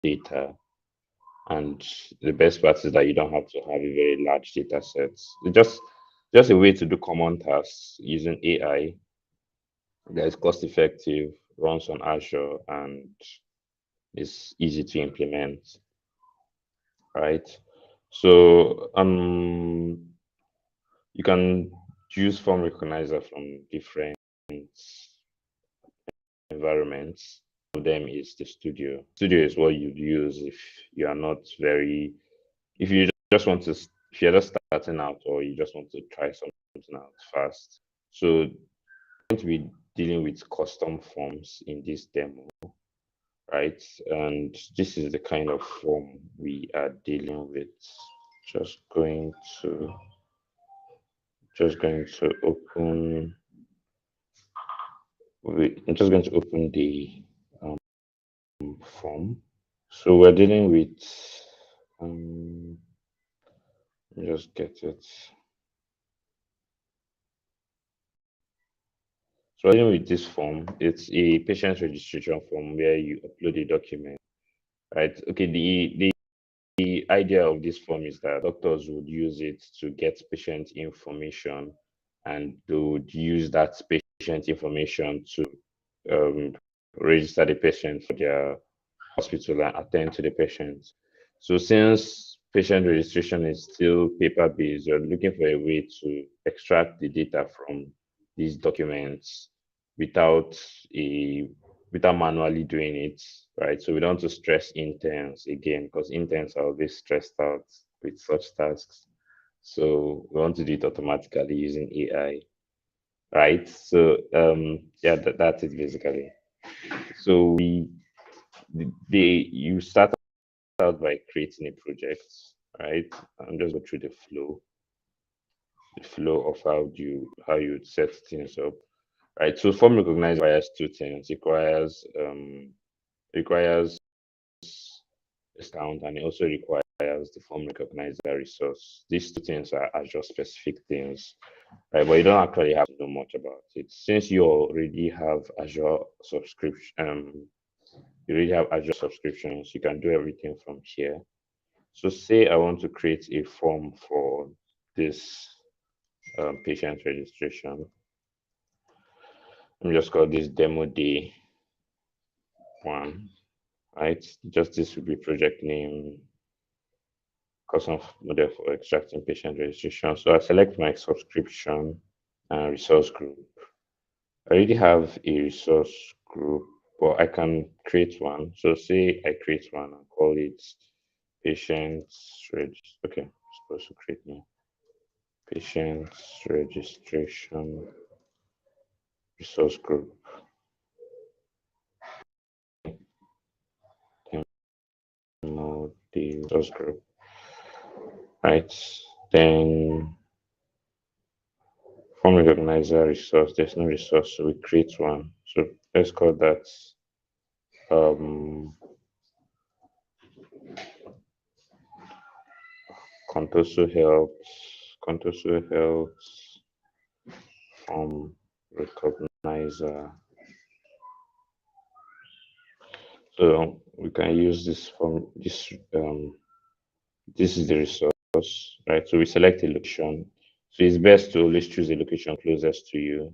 data. And the best part is that you don't have to have a very large data set. It's just a way to do common tasks using AI that is cost effective, runs on Azure, and is easy to implement, right? So you can use form recognizer from different environments. One of them is the studio. Studio is what you'd use if you are not very, if you just want to, if you're just starting out or you just want to try something out fast. So we're going to be dealing with custom forms in this demo, right? And this is the kind of form we are dealing with. Just going to open. I'm just going to open the form. So we're dealing with just get it. So we're dealing with this form. It's a patient registration form where you upload a document, right? Okay, the idea of this form is that doctors would use it to get patient information, and they would use that patient information to register the patient for their hospital and attend to the patient. So since patient registration is still paper-based, you're looking for a way to extract the data from these documents without a without manually doing it, right? So we don't want to stress interns again because interns are always stressed out with such tasks. So we want to do it automatically using AI, right? So yeah, that is basically. So you start out by creating a project, right? And just go through the flow of how you set things up, right? So form recognize requires two things. Requires account, and it also requires the form recognizer resource. These two things are Azure specific things, right? But you don't actually have to know much about it since you already have Azure subscription. You already have Azure subscriptions. You can do everything from here. So say I want to create a form for this patient registration. I'm just call this demo day one, right? Just this will be project name, custom model for extracting patient registration. So I select my subscription and resource group. I already have a resource group, but I can create one. So say I create one and call it patients registration. Okay, I'm supposed to create new patients registration resource group. Demo the resource group, right? Then form recognizer resource. There's no resource, so we create one. So let's call that um Contoso Health, Contoso Health form recognizer. So we can use this form. This is the resource, right? So we select a location. So it's best to always choose a location closest to you.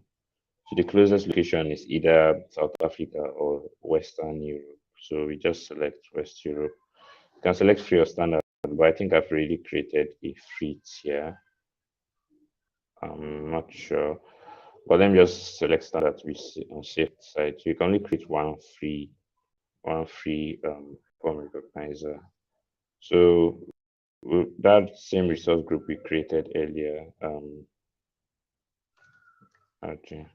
So the closest location is either South Africa or Western Europe. So we just select West Europe. You can select free or standard, but I think I've already created a free tier. I'm not sure, but let me just select standard we see on safe side. So you can only create one free form recognizer. So that same resource group we created earlier. Okay.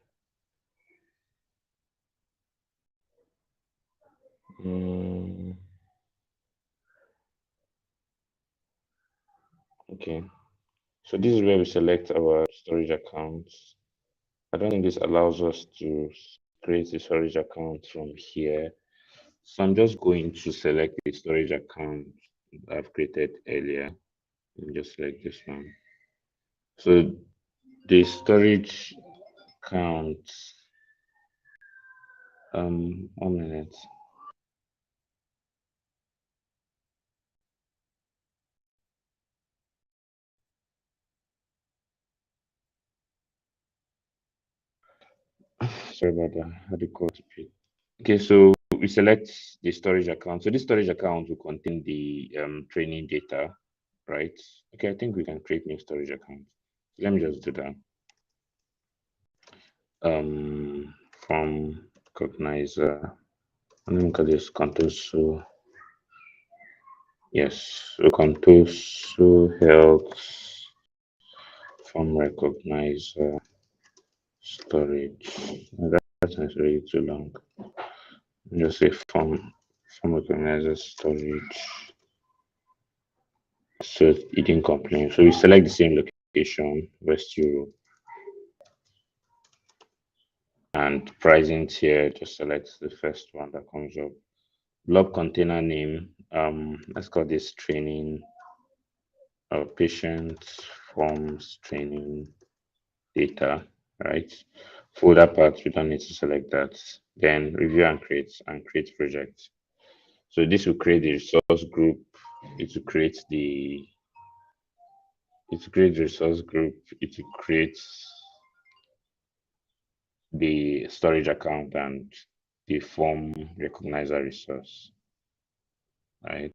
Okay. So this is where we select our storage accounts. I don't think this allows us to create a storage account from here. So I'm just going to select the storage account I've created earlier. Just like this one. So the storage count, 1 minute. sorry about that. I had to call to pick. Okay, so we select the storage account. So this storage account will contain the training data, right? Okay, I think we can create new storage account. So let me just do that. From cognizer, let me call this contoso. Yes, so contoso health from recognizer storage. No, that's really too long. Just say from recognizer storage. So it didn't complain. So we select the same location, West Europe, and pricing here. Just select the first one that comes up. Blob container name. Let's call this training. Patient forms training data. Right. Folder path. We don't need to select that. Then review and create project. So this will create the resource group. It will create the resource group. It will create the storage account and the form recognizer resource, right?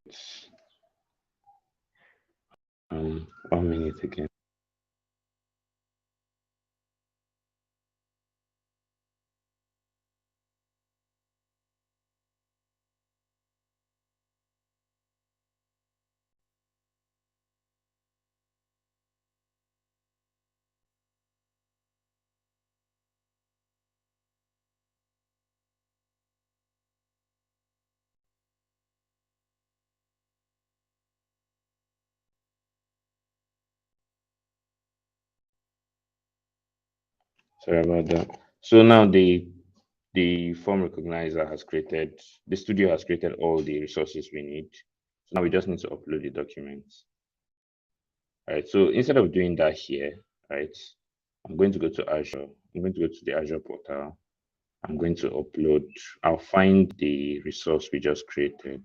1 minute again. Sorry about that. So now the form recognizer has created, the studio has created all the resources we need. So now we just need to upload the documents. Right. So instead of doing that here, right, I'm going to go to Azure. I'm going to go to the Azure portal. I'm going to upload. I'll find the resource we just created.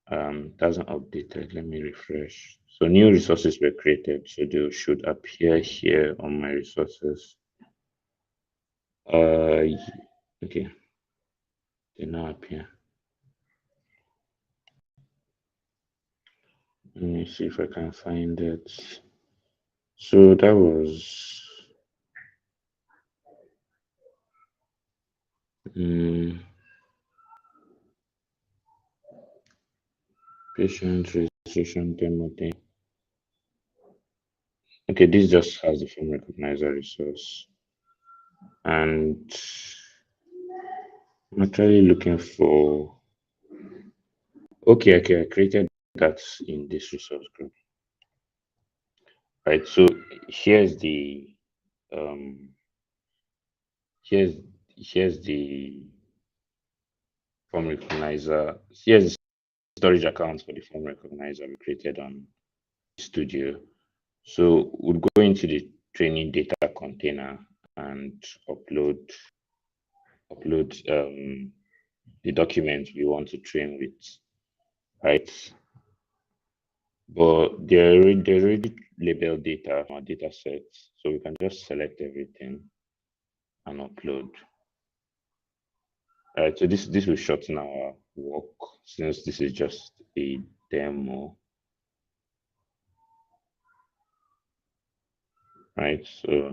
It hasn't updated. Let me refresh. So new resources were created. So they should appear here on my resources. Okay. They now appear. Let me see if I can find it. So that was patient registration demo thing. Okay, this just has the form recognizer resource. And I'm actually looking for, okay, I created that in this resource group. Right, so here's the um here's here's the form recognizer. Here's the storage account for the form recognizer we created on Studio. So we'll go into the training data container and upload the document we want to train with, right? But there's already labeled data from our data sets, so we can just select everything and upload. Right, so this will shorten our work since this is just a demo. Right, so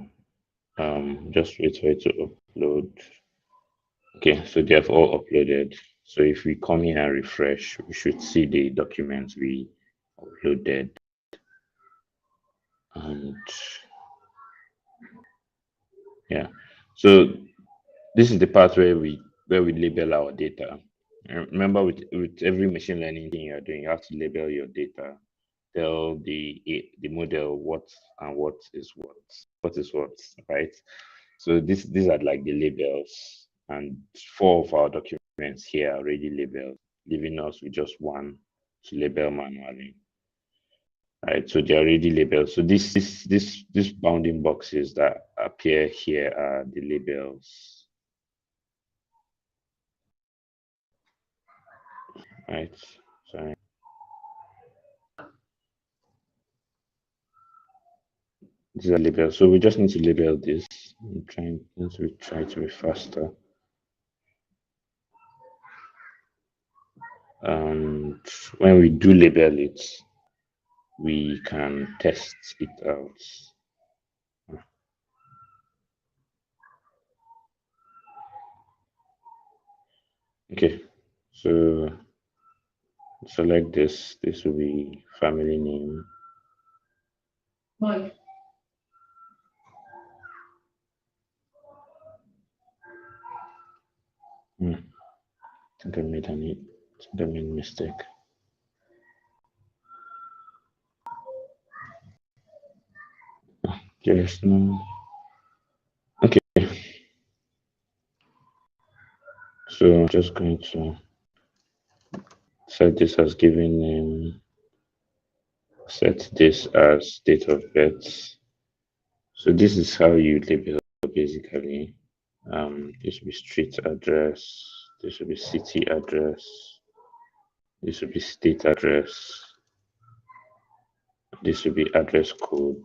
just wait for it to upload. Okay, so they have all uploaded. So if we come here and refresh, we should see the documents we uploaded. And yeah, so this is the part where we label our data. And remember, with every machine learning thing you're doing, you have to label your data. Tell the model what and what is what, right? So these are like the labels, and 4 of our documents here are already labeled, leaving us with just one to label manually. Right, so they're already labeled. So this bounding boxes that appear here are the labels. Right. These are labels. So we just need to label this. I'm trying to try to be faster. And when we do label it, we can test it out. Okay, so select this. This will be family name. Hmm. I think I made a mistake. There's no. Okay, so I'm just going to set this as given name. Set this as date of birth. So this is how you label basically. This will be street address. This will be city address. This will be state address. This will be address code.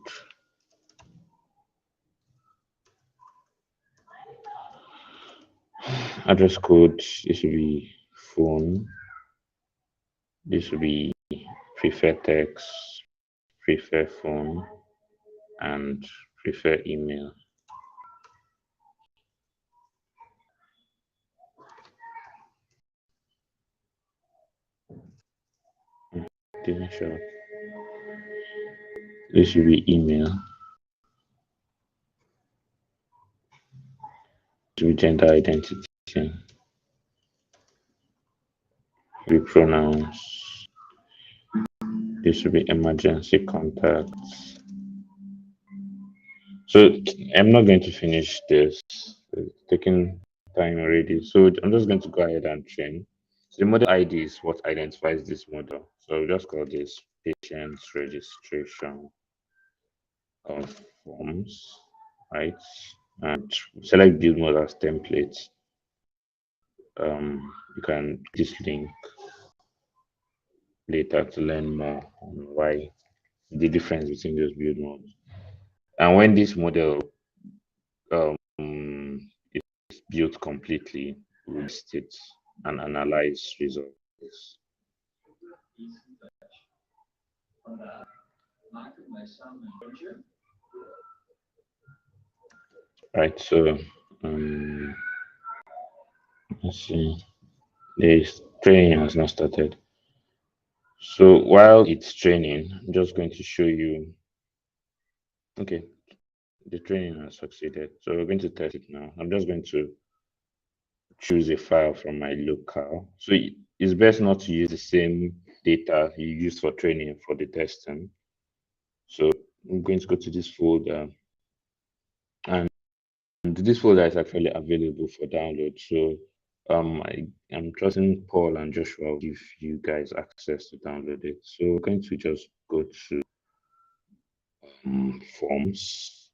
Address code. This will be phone. This will be prefer text, prefer phone, and prefer email. Didn't show. This will be email. This will be gender identity. Be pronouns. This will be emergency contacts. So I'm not going to finish this. It's taking time already. So I'm just going to go ahead and train. So the model ID is what identifies this model. So we'll just call this patient registration of forms, right? And select build model as template. You can this link later to learn more on why the difference between those build modes. And when this model is built completely, we'll list it and analyze results. Right, so let's see. The training has not started. So while it's training, I'm just going to show you. Okay, the training has succeeded. So we're going to test it now. I'm just going to choose a file from my local. So it's best not to use the same data you used for training for the testing. So I'm going to go to this folder, and this folder is actually available for download. So I'm trusting Paul and Joshua will give you guys access to download it. So we're going to just go to forms.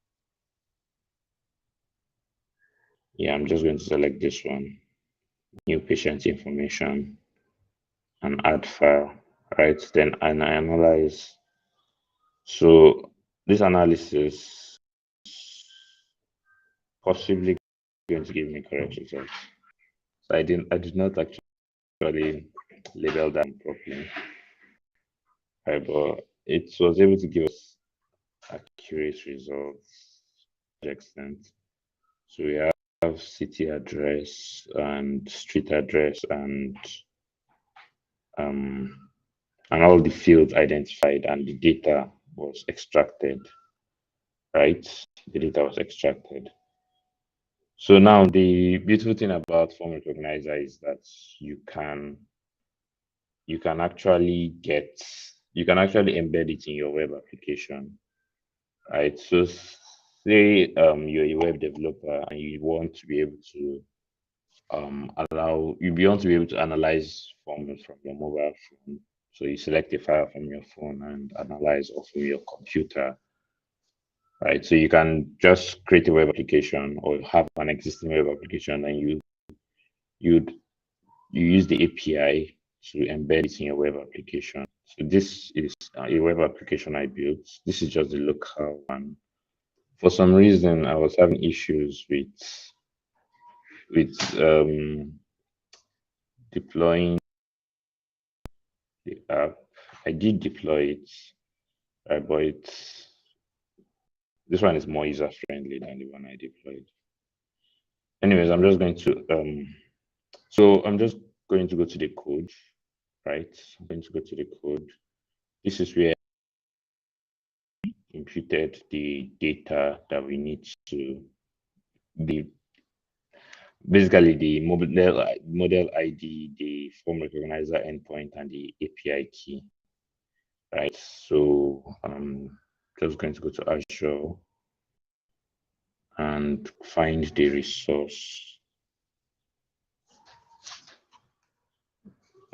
Yeah, I'm just going to select this one, new patient information, and add file, right? Then I analyze. So this analysis possibly going to give me correct results. So I did not actually label them properly, right? But it was able to give us accurate results to extent. So we have city address and street address um, and all the fields identified and the data was extracted, right? The data was extracted. So now the beautiful thing about form recognizer is that you can actually embed it in your web application, right? So say you're a web developer and you want to be able to you want to be able to analyze forms from your mobile phone. So you select a file from your phone and analyze off of your computer, right? So you can just create a web application or have an existing web application and you'd you use the API to embed it in your web application. So this is a web application I built. This is just the local one. For some reason, I was having issues with deploying the app. I did deploy it, but this one is more user friendly than the one I deployed. Anyways, I'm just going to so I'm just going to go to the code, right? I'm going to go to the code. This is where I imputed the data that we need to be basically the model ID, the form recognizer endpoint, and the API key, right? So just going to go to Azure and find the resource.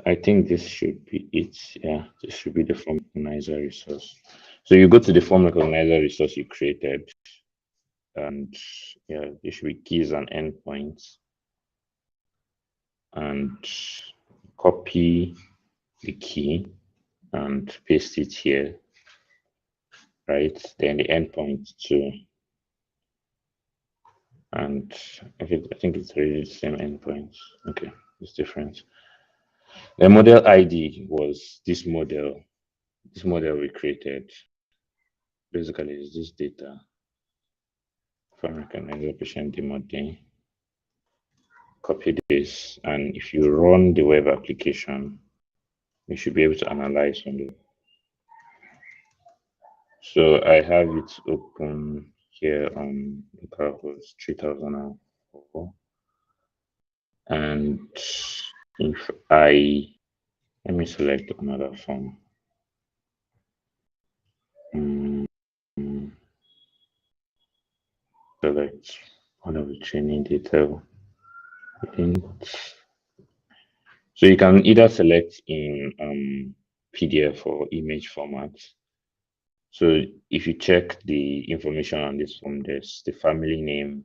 I think this should be it. Yeah, this should be the form recognizer resource. So you go to the form recognizer resource you created, and yeah, there should be keys and endpoints, and copy the key and paste it here, right? Then the endpoint too, and I think it's really the same endpoints. Okay, it's different. The model ID was this model. This model we created basically is this data from recognizer patient demo thing. Copy this, and if you run the web application, you should be able to analyze on the. So I have it open here on localhost 3004, and if I let me select another form. Mm, Select one of the training detail. So you can either select in PDF or image format. So if you check the information on this form, there's the family name,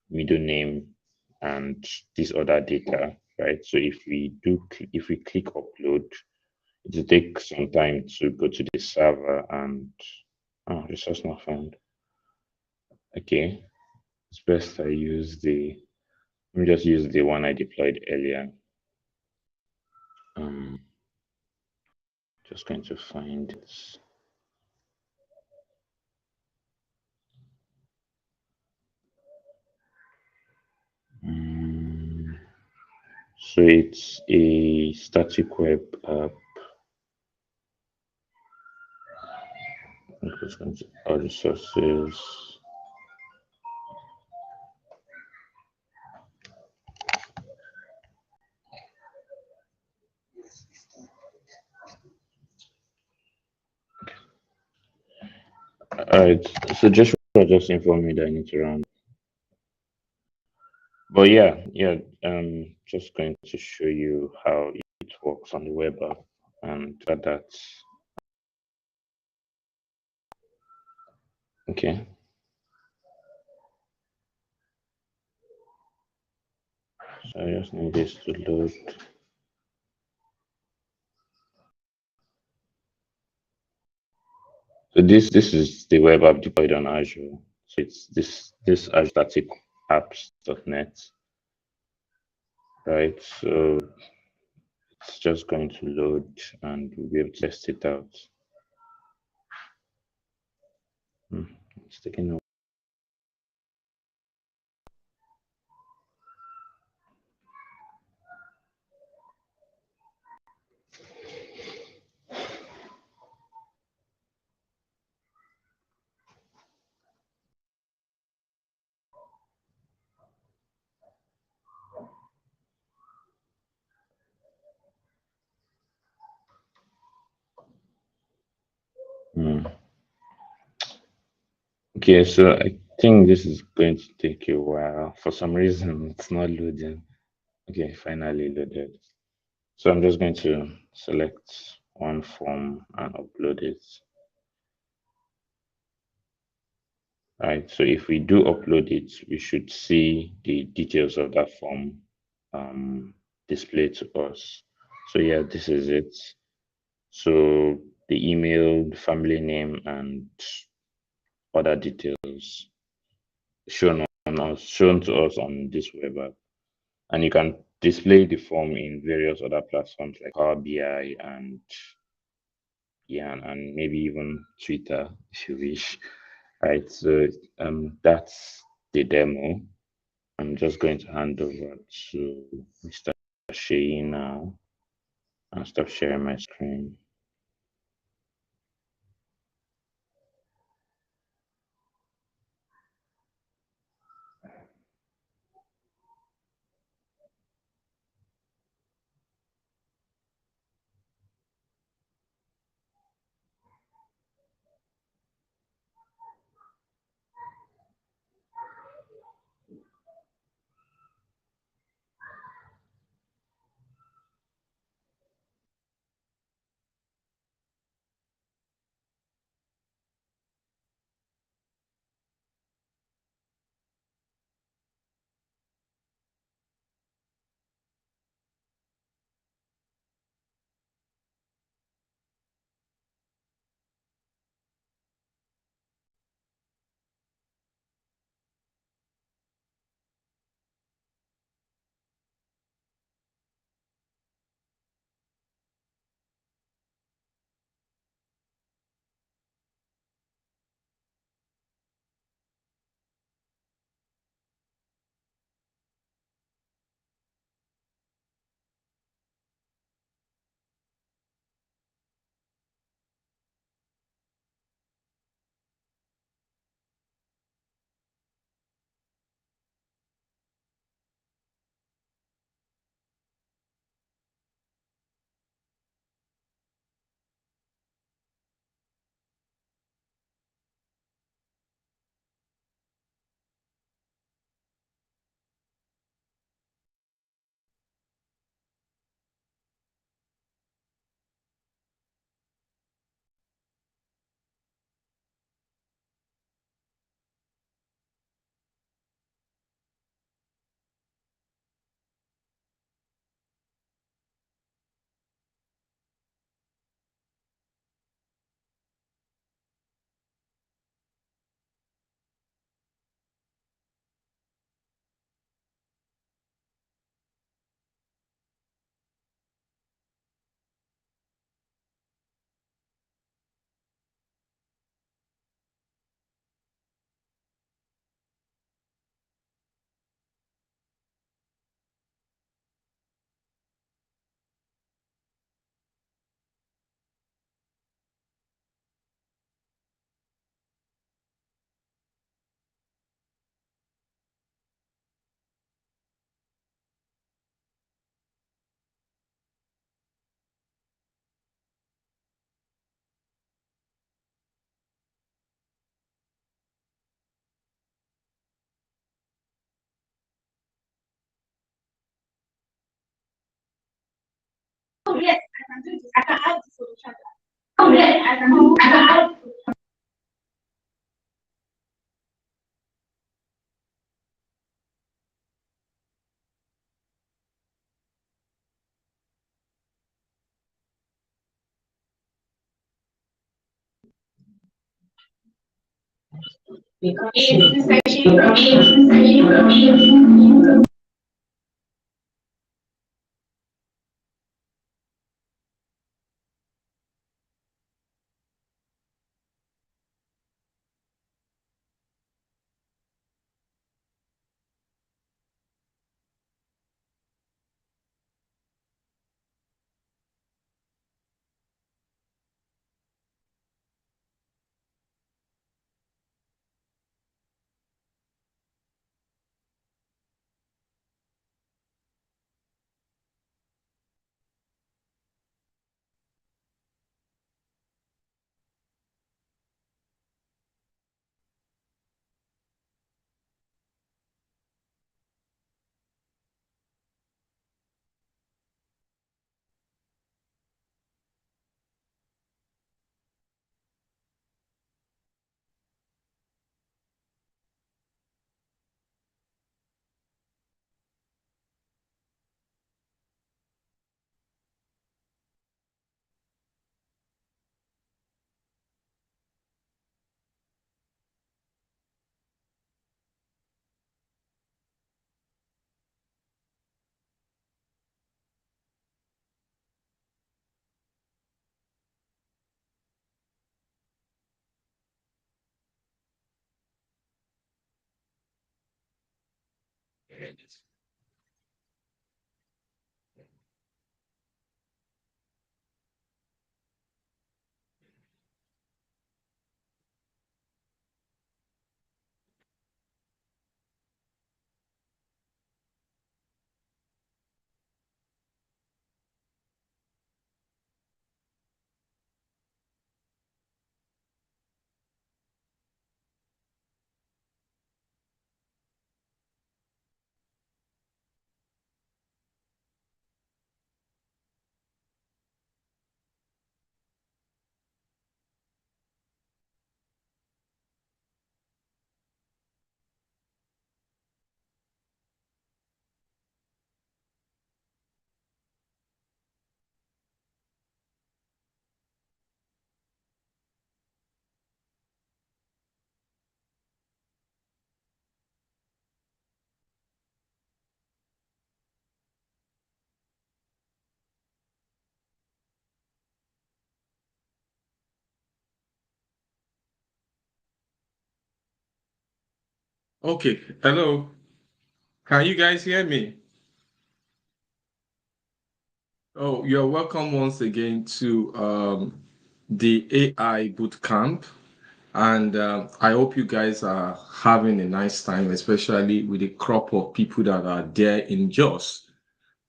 middle name, and this other data, right? So if we click upload, it will take some time to go to the server and resource not found. Okay, it's best I use let me just use the one I deployed earlier. Just going to find this. So it's a static web app. I'm just going to all resources. All right. So just inform me that I need to run. But yeah. Just going to show you how it works on the web app, and that's okay. So I just need this to load. So this is the web app deployed on Azure. So it's this Azure static apps.net, right? So it's just going to load and we'll be able to test it out. It's taking a Okay, so I think this is going to take a while. For some reason, it's not loading. Okay, finally loaded. So I'm just going to select one form and upload it. Right, so if we do upload it, we should see the details of that form displayed to us. So yeah, this is it. So the email, the family name, and other details. shown to us on this web app, and you can display the form in various other platforms like Power BI and yeah, and maybe even Twitter if you wish. Right. So that's the demo. I'm just going to hand over to Mr. Shay now and stop sharing my screen. Oh yes, I can do this. I can add this on the chat. Oh yes, I can do this. I can add this. It's the section from me. Okay, hello. Can you guys hear me? Oh, you're welcome once again to the AI bootcamp. And I hope you guys are having a nice time, especially with the crop of people that are there in Jos.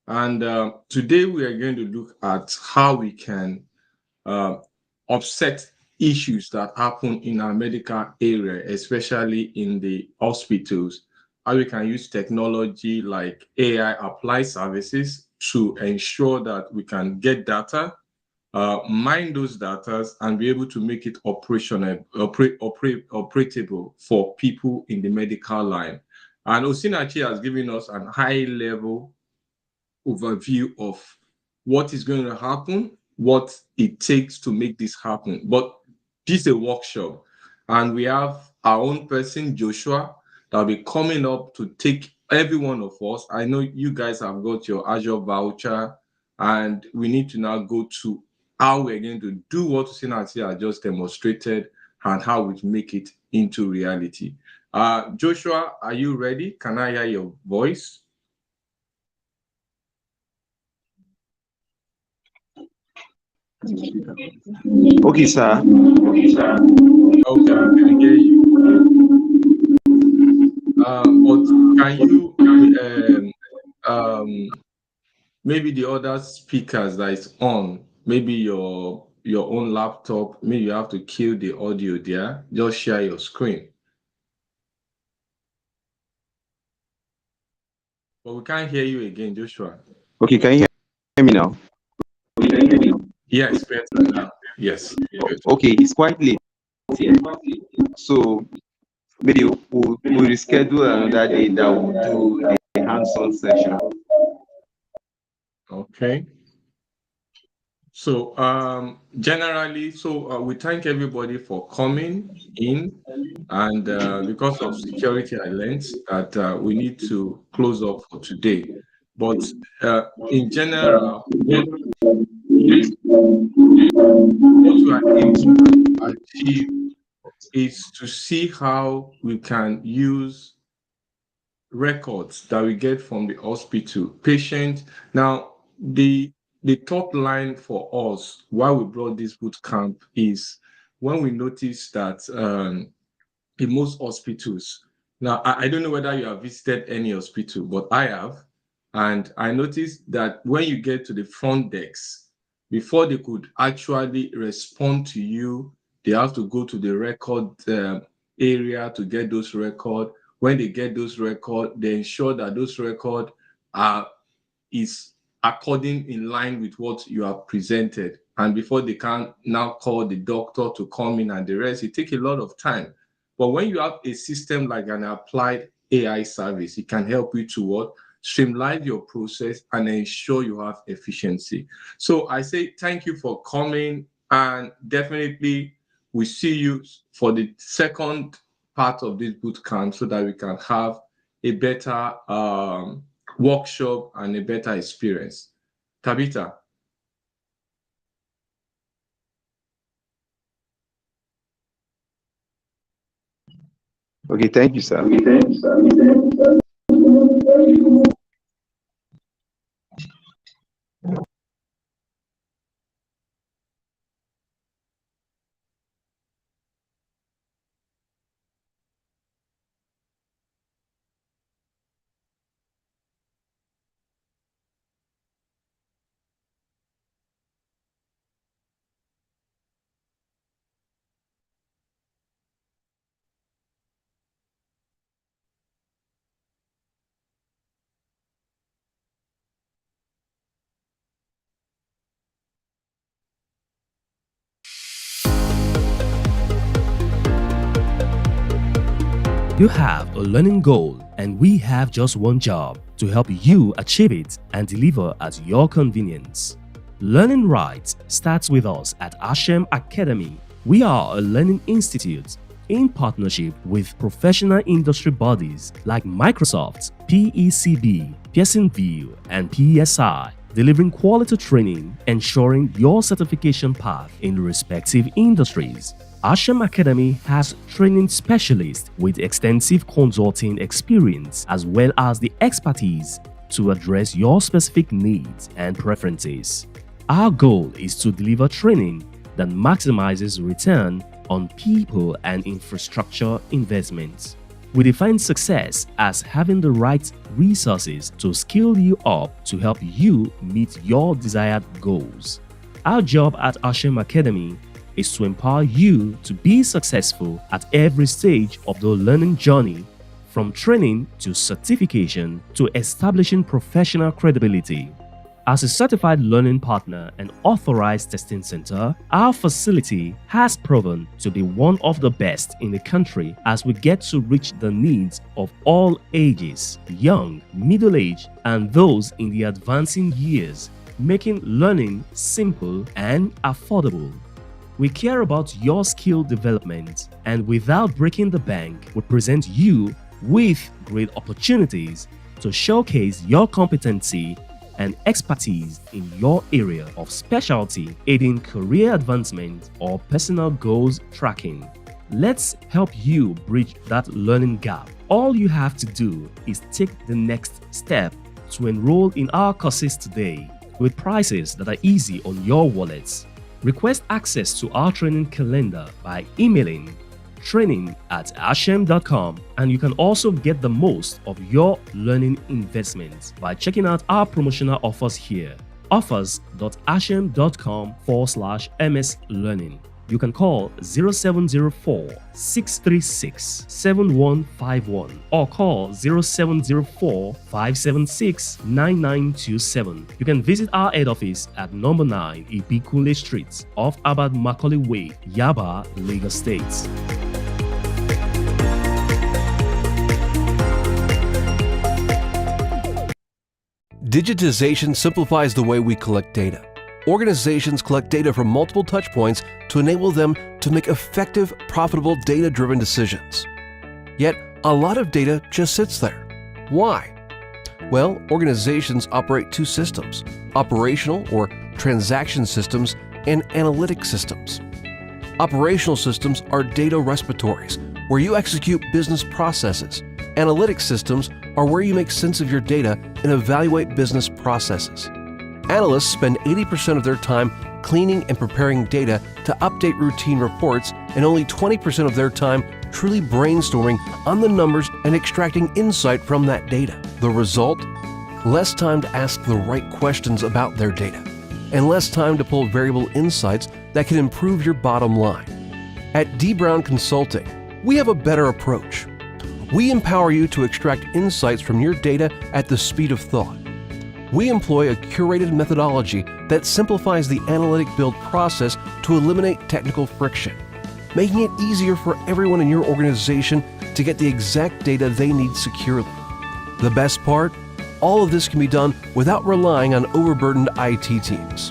And today we are going to look at how we can uh, offset issues that happen in our medical area, especially in the hospitals. How we can use technology like AI applied services to ensure that we can get data, mine those data, and be able to make it operatable for people in the medical line. And Osinachi has given us a high level overview of what is going to happen, what it takes to make this happen. But this is a workshop, and we have our own person, Joshua, that will be coming up to take every one of us. I know you guys have got your Azure voucher, and we need to now go to how we're going to do what Sinati has just demonstrated and how we make it into reality. Joshua, are you ready? Can I hear your voice? Okay, sir. Okay, we can hear you. But can you maybe the other speakers that is on, maybe your own laptop, maybe you have to kill the audio there. Just share your screen. But we can't hear you again, Joshua. Okay, can you hear me now? Yes, better now. Yes. Good. Okay, it's quite late here. So maybe we'll reschedule another day that we'll do the hands-on session. Okay. So generally, we thank everybody for coming in, and because of security, I learned that we need to close up for today. But in general, what we are aiming to achieve is to see how we can use records that we get from the hospital patient. Now, the top line for us why we brought this boot camp is when we noticed that in most hospitals. Now, I don't know whether you have visited any hospital, but I have. And I noticed that when you get to the front desk, before they could actually respond to you, they have to go to the record area to get those records. When they get those records, they ensure that those records are is according in line with what you have presented. And before they can now call the doctor to come in and the rest, it takes a lot of time. But when you have a system like an applied AI service, it can help you to what? Streamline your process and ensure you have efficiency. So I say thank you for coming, and definitely we see you for the second part of this boot camp so that we can have a better workshop and a better experience. Tabitha. Okay, thank you, sir. You have a learning goal, and we have just one job to help you achieve it and deliver at your convenience. Learning right starts with us at Hashem Academy. We are a learning institute in partnership with professional industry bodies like Microsoft, PECB, Pearsonville, and PSI, delivering quality training, ensuring your certification path in respective industries. Hashem Academy has training specialists with extensive consulting experience as well as the expertise to address your specific needs and preferences. Our goal is to deliver training that maximizes return on people and infrastructure investments. We define success as having the right resources to skill you up to help you meet your desired goals. Our job at Hashem Academy is to empower you to be successful at every stage of the learning journey, from training to certification to establishing professional credibility. As a certified learning partner and authorized testing center, our facility has proven to be one of the best in the country as we get to reach the needs of all ages, young, middle-aged, and those in the advancing years, making learning simple and affordable. We care about your skill development, and without breaking the bank, we present you with great opportunities to showcase your competency and expertise in your area of specialty, aiding career advancement or personal goals tracking. Let's help you bridge that learning gap. All you have to do is take the next step to enroll in our courses today with prices that are easy on your wallets. Request access to our training calendar by emailing training@hashem.com, and you can also get the most of your learning investments by checking out our promotional offers here. offers.hashem.com/ms learning. You can call 0704-636-7151 or call 0704-576-9927. You can visit our head office at number 9 Ibikule Street off Abad Macaulay Way, Yaba, Lagos State. Digitization simplifies the way we collect data. Organizations collect data from multiple touchpoints to enable them to make effective, profitable, data-driven decisions. Yet, a lot of data just sits there. Why? Well, organizations operate two systems: operational or transaction systems and analytic systems. Operational systems are data repositories where you execute business processes. Analytic systems are where you make sense of your data and evaluate business processes. Analysts spend 80% of their time cleaning and preparing data to update routine reports, and only 20% of their time truly brainstorming on the numbers and extracting insight from that data. The result? Less time to ask the right questions about their data, and less time to pull variable insights that can improve your bottom line. At D. Brown Consulting, we have a better approach. We empower you to extract insights from your data at the speed of thought. We employ a curated methodology that simplifies the analytic build process to eliminate technical friction, making it easier for everyone in your organization to get the exact data they need securely. The best part? All of this can be done without relying on overburdened IT teams.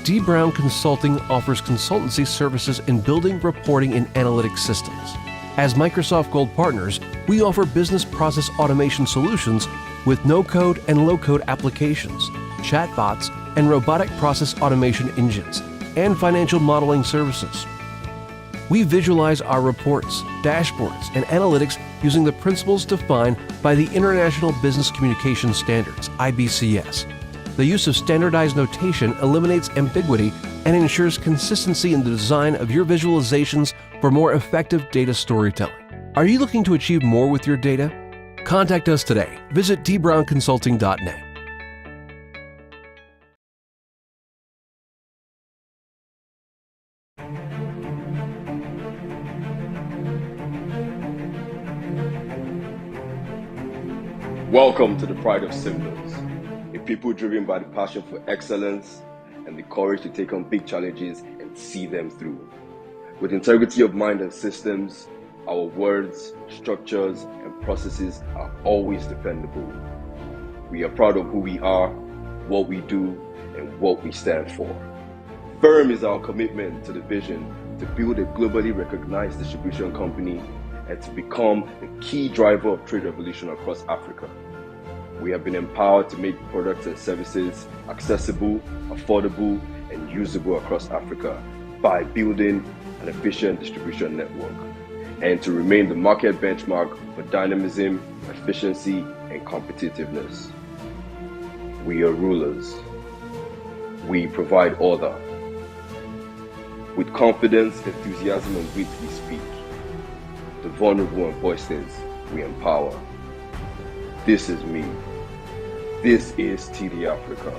D. Brown Consulting offers consultancy services in building, reporting, and analytics systems. As Microsoft Gold partners, we offer business process automation solutions with no-code and low-code applications, chatbots, and robotic process automation engines, and financial modeling services. We visualize our reports, dashboards, and analytics using the principles defined by the International Business Communication Standards, IBCS. The use of standardized notation eliminates ambiguity and ensures consistency in the design of your visualizations for more effective data storytelling. Are you looking to achieve more with your data? Contact us today. Visit dbrownconsulting.net. Welcome to the Pride of Symbols, a people driven by the passion for excellence and the courage to take on big challenges and see them through. With integrity of mind and systems, Our words, structures, and processes are always dependable. We are proud of who we are, what we do, and what we stand for. Firm is our commitment to the vision to build a globally recognized distribution company and to become the key driver of trade revolution across Africa. We have been empowered to make products and services accessible, affordable, and usable across Africa by building an efficient distribution network, and to remain the market benchmark for dynamism, efficiency, and competitiveness. We are rulers. We provide order. With confidence, enthusiasm, and wit we speak. The vulnerable and voiceless we empower. This is me. This is TD Africa.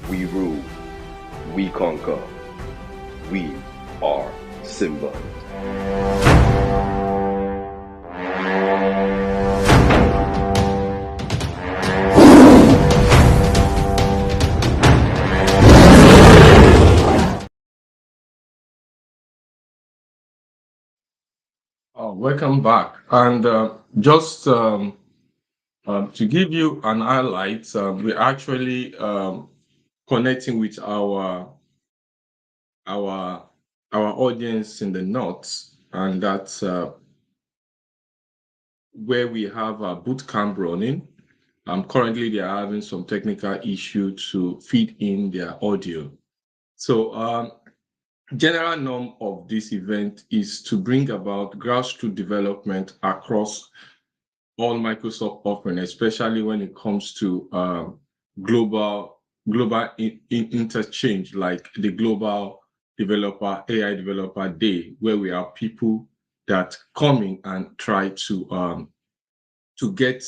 We rule. We conquer. We are Simba. Welcome back. And just to give you an highlight, we're actually connecting with our audience in the north, and that's where we have a boot camp running. Currently, they are having some technical issue to feed in their audio. So general norm of this event is to bring about grassroots development across all Microsoft offering, especially when it comes to global interchange, like the Global AI Developer Day, where we have people that come in and try to get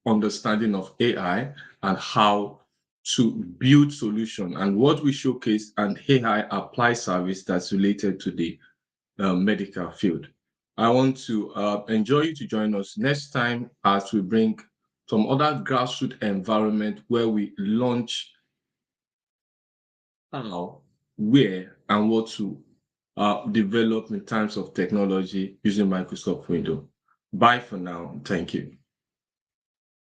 understanding of AI and how to build solution, and what we showcase an AI apply service that's related to the medical field. I want to enjoy you to join us next time as we bring some other grassroots environment where we launch how, where, and what to develop in terms of technology using Microsoft Windows. Bye for now. Thank you.